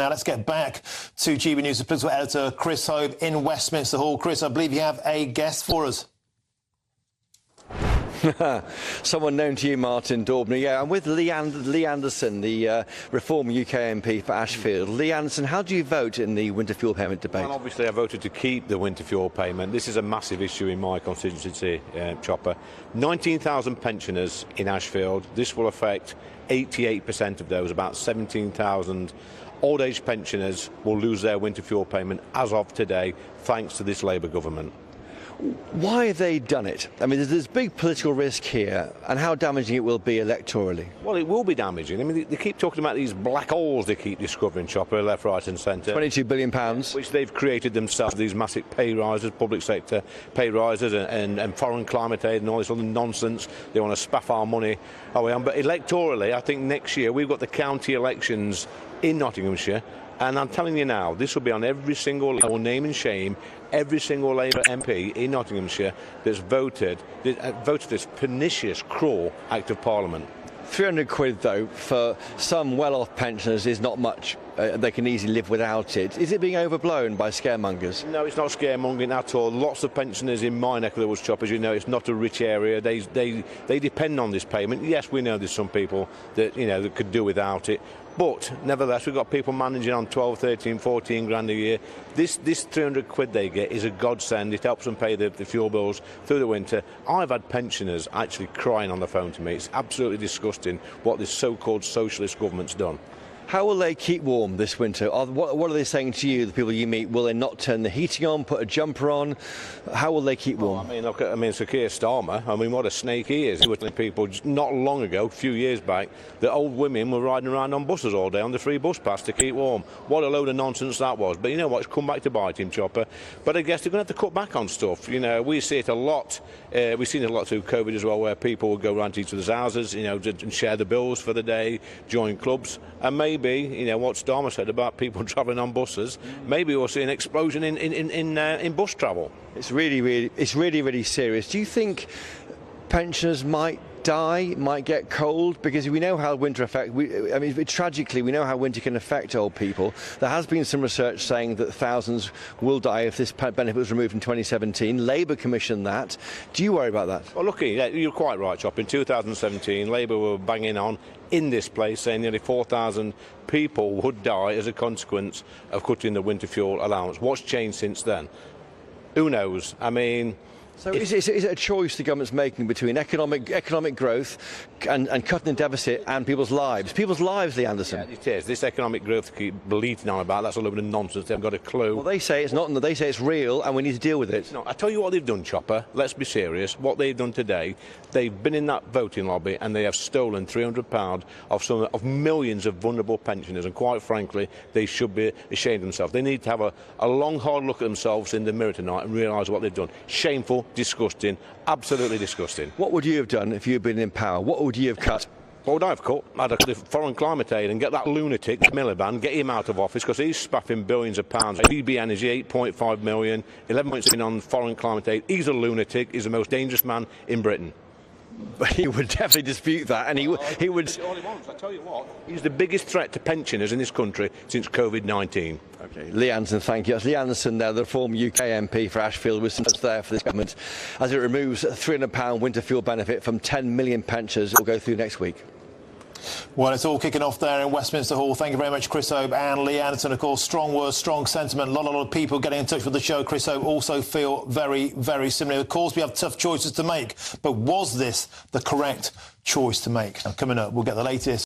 Now let's get back to GB News' political editor Chris Hope in Westminster Hall. Chris, I believe you have a guest for us. Someone known to you, Martin Daubner. Yeah, I'm with Lee Anderson, the Reform UK MP for Ashfield. Lee Anderson, how do you vote in the winter fuel payment debate? Well, obviously I voted to keep the winter fuel payment. This is a massive issue in my constituency, Chopper. 19,000 pensioners in Ashfield. This will affect 88% of those, about 17,000 old age pensioners will lose their winter fuel payment as of today, thanks to this Labour government. Why have they done it? I mean, there's big political risk here, and how damaging it will be electorally. Well, it will be damaging. I mean, they keep talking about these black holes they keep discovering, Chopper, left, right and centre. £22 billion. Which they've created themselves, these massive pay rises, public sector pay rises and foreign climate aid and all this other nonsense. They want to spaff our money away on. But electorally, I think next year we've got the county elections in Nottinghamshire. And I'm telling you now, this will be on every single level, name and shame, every single Labour MP in Nottinghamshire that's voted this pernicious, cruel Act of Parliament. 300 quid, though, for some well-off pensioners is not much. They can easily live without it. Is it being overblown by scaremongers? No, it's not scaremongering at all. Lots of pensioners in my neck of the woods, Chop, as you know, it's not a rich area. They depend on this payment. Yes, we know there's some people that, you know, that could do without it. But nevertheless, we've got people managing on 12, 13, 14 grand a year. This 300 quid they get is a godsend. It helps them pay the fuel bills through the winter. I've had pensioners actually crying on the phone to me. It's absolutely disgusting what this so-called socialist government's done. How will they keep warm this winter? What are they saying to you, the people you meet? Will they not turn the heating on, put a jumper on? How will they keep warm? I mean, look, Sir Keir Starmer, I mean, what a snake he is. He was telling people not long ago, a few years back, that old women were riding around on buses all day on the free bus pass to keep warm. What a load of nonsense that was. But you know what, it's come back to bite him, Chopper. But I guess they're going to have to cut back on stuff. You know, we see it a lot. We've seen it a lot through COVID as well, where people would go around to each other's houses, you know, and share the bills for the day, join clubs. And maybe, you know, what Starmer said about people travelling on buses, maybe we'll see an explosion in bus travel. It's really serious. Do you think pensioners might die, might get cold? Because we know how winter tragically, we know how winter can affect old people. There has been some research saying that thousands will die if this benefit was removed in 2017. Labour commissioned that. Do you worry about that? Well, look, you're quite right, Chop. In 2017, Labour were banging on in this place, saying nearly 4,000 people would die as a consequence of cutting the winter fuel allowance. What's changed since then? Who knows? I mean... So is it a choice the government's making between economic growth and cutting the deficit and people's lives? People's lives, Lee Anderson. Yeah, it is. This economic growth they keep bleating on about, that's a load of nonsense. They haven't got a clue. Well, they say it's not. They say it's real and we need to deal with it. No, I tell you what they've done, Chopper. Let's be serious. What they've done today, they've been in that voting lobby and they have stolen £300 of millions of vulnerable pensioners. And quite frankly, they should be ashamed of themselves. They need to have a long, hard look at themselves in the mirror tonight and realise what they've done. Shameful. Disgusting, absolutely disgusting. What would you have done if you had been in power? What would you have cut? What would I have cut? I'd have cut the foreign climate aid and get that lunatic, Miliband, get him out of office because he's spaffing billions of pounds. BB Energy, 8.5 million, 11.6 on foreign climate aid. He's a lunatic. He's the most dangerous man in Britain. He would definitely dispute that, and he would. All he wants, I tell you what, he's the biggest threat to pensioners in this country since COVID-19. Okay, Lee Anderson, thank you. That's Lee Anderson there, the former UK MP for Ashfield, was there for this government as it removes a £300 winter fuel benefit from 10 million pensioners. It will go through next week. Well, it's all kicking off there in Westminster Hall. Thank you very much, Chris Hope and Lee Anderson. Of course, strong words, strong sentiment. A lot of people getting in touch with the show. Chris Hope also feel very, very similar. Of course, we have tough choices to make. But was this the correct choice to make? Now, coming up, we'll get the latest.